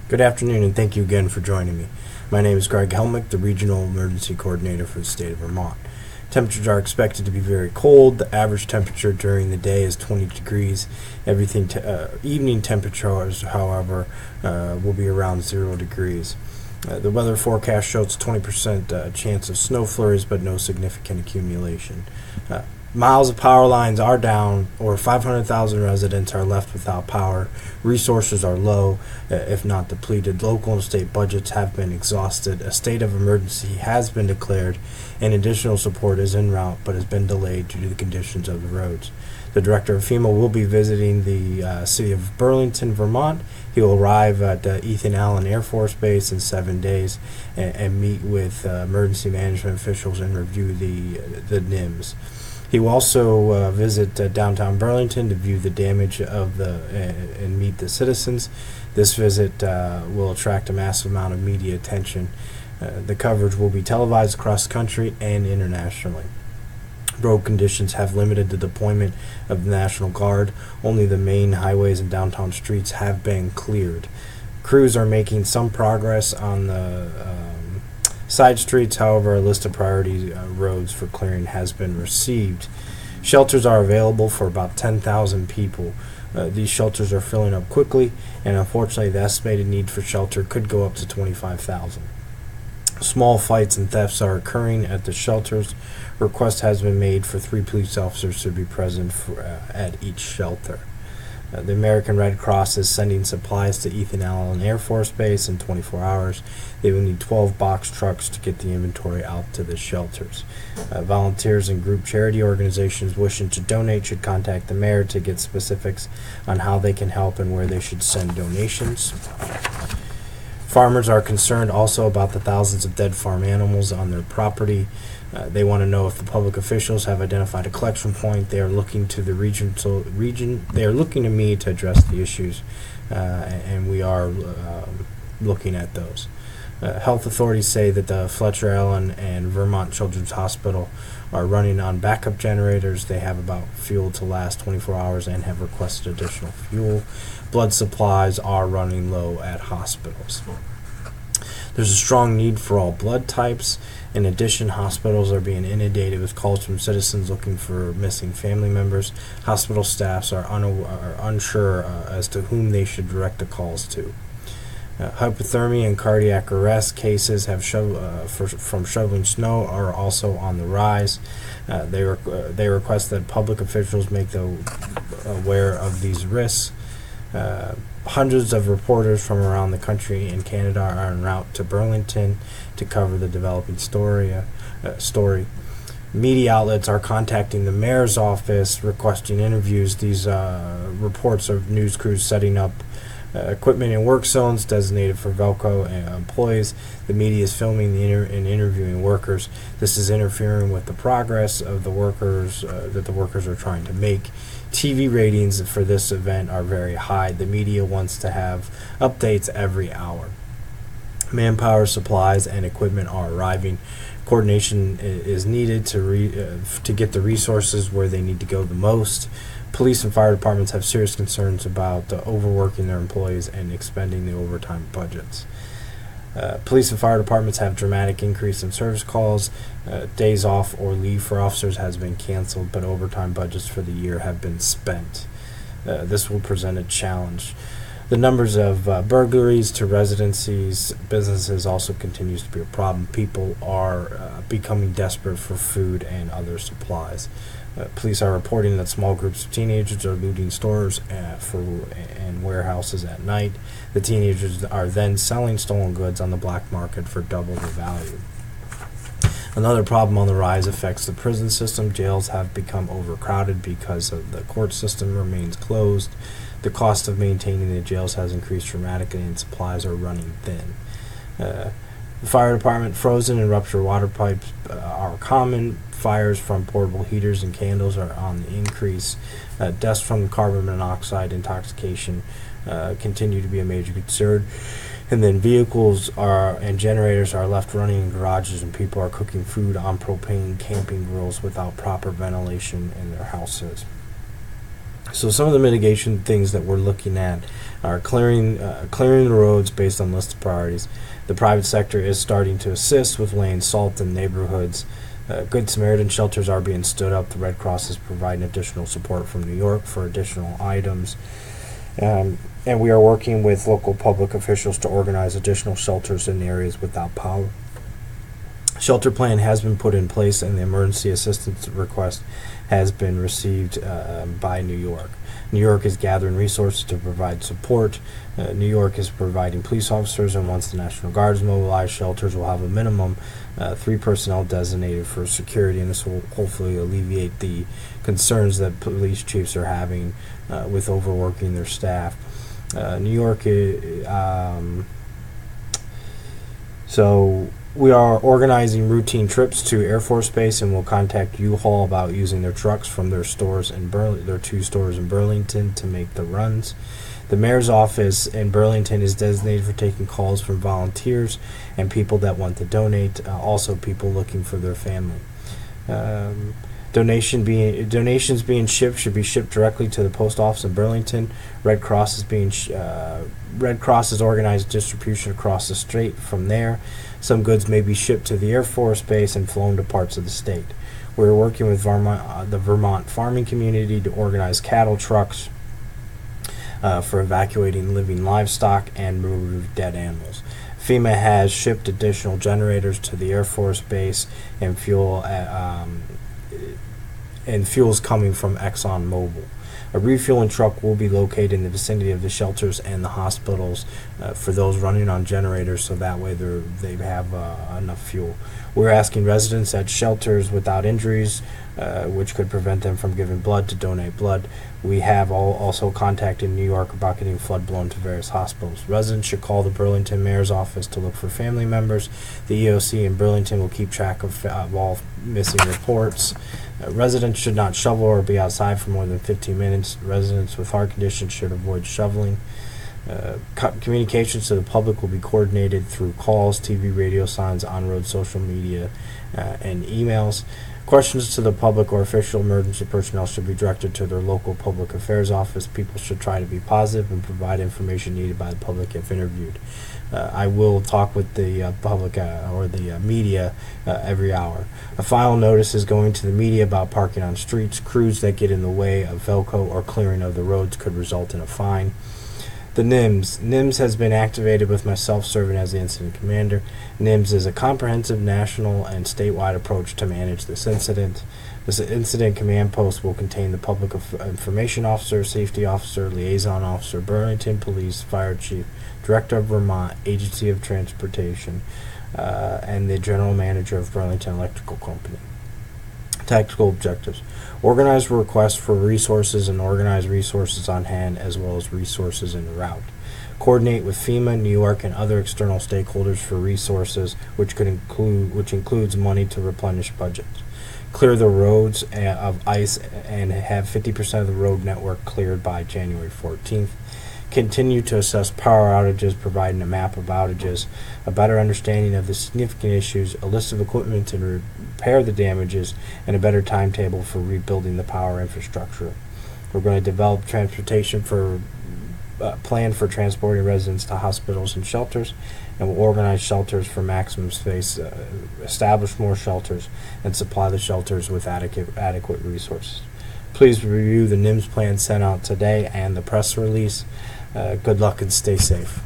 Good afternoon, and thank you again for joining me. My name is Greg Helmick, the Regional Emergency Coordinator for the state of Vermont. Temperatures are expected to be very cold. The average temperature during the day is 20 degrees. Evening temperatures, however, will be around 0 degrees. The weather forecast shows 20% chance of snow flurries, but no significant accumulation. Miles of power lines are down, or 500,000 residents are left without power. Resources are low, if not depleted. Local and state budgets have been exhausted. A state of emergency has been declared, and additional support is en route but has been delayed due to the conditions of the roads. The director of FEMA will be visiting the city of Burlington, Vermont. He will arrive at Ethan Allen Air Force Base in 7 days and meet with emergency management officials and review the NIMS. He will also visit downtown Burlington to view the damage and meet the citizens. This visit will attract a massive amount of media attention. The coverage will be televised across the country and internationally. Road conditions have limited the deployment of the National Guard. Only the main highways and downtown streets have been cleared. Crews are making some progress on the side streets. However, a list of priority roads for clearing has been received. Shelters are available for about 10,000 people. These shelters are filling up quickly, and unfortunately the estimated need for shelter could go up to 25,000. Small fights and thefts are occurring at the shelters. Request has been made for 3 police officers to be present at each shelter. The American Red Cross is sending supplies to Ethan Allen Air Force Base in 24 hours. They will need 12 box trucks to get the inventory out to the shelters. Volunteers and group charity organizations wishing to donate should contact the mayor to get specifics on how they can help and where they should send donations. Farmers are concerned also about the thousands of dead farm animals on their property. They want to know if the public officials have identified a collection point. They are looking to the region. They are looking to me to address the issues, and we are looking at those. Health authorities say that the Fletcher Allen and Vermont Children's Hospital are running on backup generators. They have about fuel to last 24 hours and have requested additional fuel. Blood supplies are running low at hospitals. There's a strong need for all blood types. In addition, hospitals are being inundated with calls from citizens looking for missing family members. Hospital staffs are unsure as to whom they should direct the calls to. Hypothermia and cardiac arrest cases from shoveling snow are also on the rise. They request that public officials make them aware of these risks. Hundreds of reporters from around the country and Canada are en route to Burlington to cover the developing story. Media outlets are contacting the mayor's office requesting interviews. These reports of news crews setting up equipment in work zones designated for Velcro employees. The media is filming and interviewing workers. This is interfering with the progress of the workers that the workers are trying to make. TV ratings for this event are very high. The media wants to have updates every hour. Manpower, supplies, and equipment are arriving. Coordination is needed to get the resources where they need to go the most. Police and fire departments have serious concerns about overworking their employees and expending the overtime budgets. Police and fire departments have dramatic increase in service calls. Days off or leave for officers has been canceled, but overtime budgets for the year have been spent. This will present a challenge. The numbers of burglaries to residencies, businesses also continues to be a problem. People are becoming desperate for food and other supplies. Police are reporting that small groups of teenagers are looting stores and warehouses at night. The teenagers are then selling stolen goods on the black market for double the value. Another problem on the rise affects the prison system. Jails have become overcrowded because of the court system remains closed. The cost of maintaining the jails has increased dramatically and supplies are running thin. The fire department, frozen and ruptured water pipes are common. Fires from portable heaters and candles are on the increase. Deaths from carbon monoxide intoxication continue to be a major concern. And then vehicles and generators are left running in garages, and people are cooking food on propane camping grills without proper ventilation in their houses. So some of the mitigation things that we're looking at are clearing the roads based on listed priorities. The private sector is starting to assist with laying salt in neighborhoods. Good Samaritan shelters are being stood up. The Red Cross is providing additional support from New York for additional items. And we are working with local public officials to organize additional shelters in areas without power. Shelter plan has been put in place, and the emergency assistance request has been received by New York. New York is gathering resources to provide support. New York is providing police officers, and once the National Guard is mobilized, shelters will have a minimum 3 personnel designated for security, and this will hopefully alleviate the concerns that police chiefs are having with overworking their staff. New York so we are organizing routine trips to Air Force Base, and will contact U-Haul about using their trucks from their stores in their 2 stores in Burlington to make the runs. The mayor's office in Burlington is designated for taking calls from volunteers and people that want to donate, also people looking for their family. Donations being shipped should be shipped directly to the post office in Burlington. Red Cross is organized distribution across the state from there. Some goods may be shipped to the Air Force Base and flown to parts of the state. We're working with the Vermont farming community to organize cattle trucks for evacuating living livestock and remove dead animals. FEMA has shipped additional generators to the Air Force Base, and fuel is coming from ExxonMobil. A refueling truck will be located in the vicinity of the shelters and the hospitals for those running on generators, so that way they have enough fuel. We're asking residents at shelters without injuries, which could prevent them from giving blood, to donate blood. We have also contacted New York about getting flood blown to various hospitals. Residents should call the Burlington Mayor's office to look for family members. The EOC in Burlington will keep track of all missing reports. Residents should not shovel or be outside for more than 15 minutes. Residents with heart conditions should avoid shoveling. Communications to the public will be coordinated through calls, TV, radio signs, on-road social media, and emails. Questions to the public or official emergency personnel should be directed to their local public affairs office. People should try to be positive and provide information needed by the public if interviewed. I will talk with the public or the media every hour. A final notice is going to the media about parking on streets. Crews that get in the way of Velco or clearing of the roads could result in a fine. The NIMS. NIMS has been activated with myself serving as the incident commander. NIMS is a comprehensive national and statewide approach to manage this incident. This incident command post will contain the public information officer, safety officer, liaison officer, Burlington Police, fire chief, director of Vermont Agency of Transportation, and the general manager of Burlington Electrical Company. Tactical objectives. Organize requests for resources and organize resources on hand, as well as resources en route. Coordinate with FEMA, New York, and other external stakeholders for resources, which includes money to replenish budgets. Clear the roads of ice and have 50% of the road network cleared by January 14th. Continue to assess power outages, providing a map of outages, a better understanding of the significant issues, a list of equipment to repair the damages, and a better timetable for rebuilding the power infrastructure. We're going to develop transportation plan for transporting residents to hospitals and shelters, and we'll organize shelters for maximum space, establish more shelters, and supply the shelters with adequate resources. Please review the NIMS plan sent out today and the press release. Good luck and stay safe.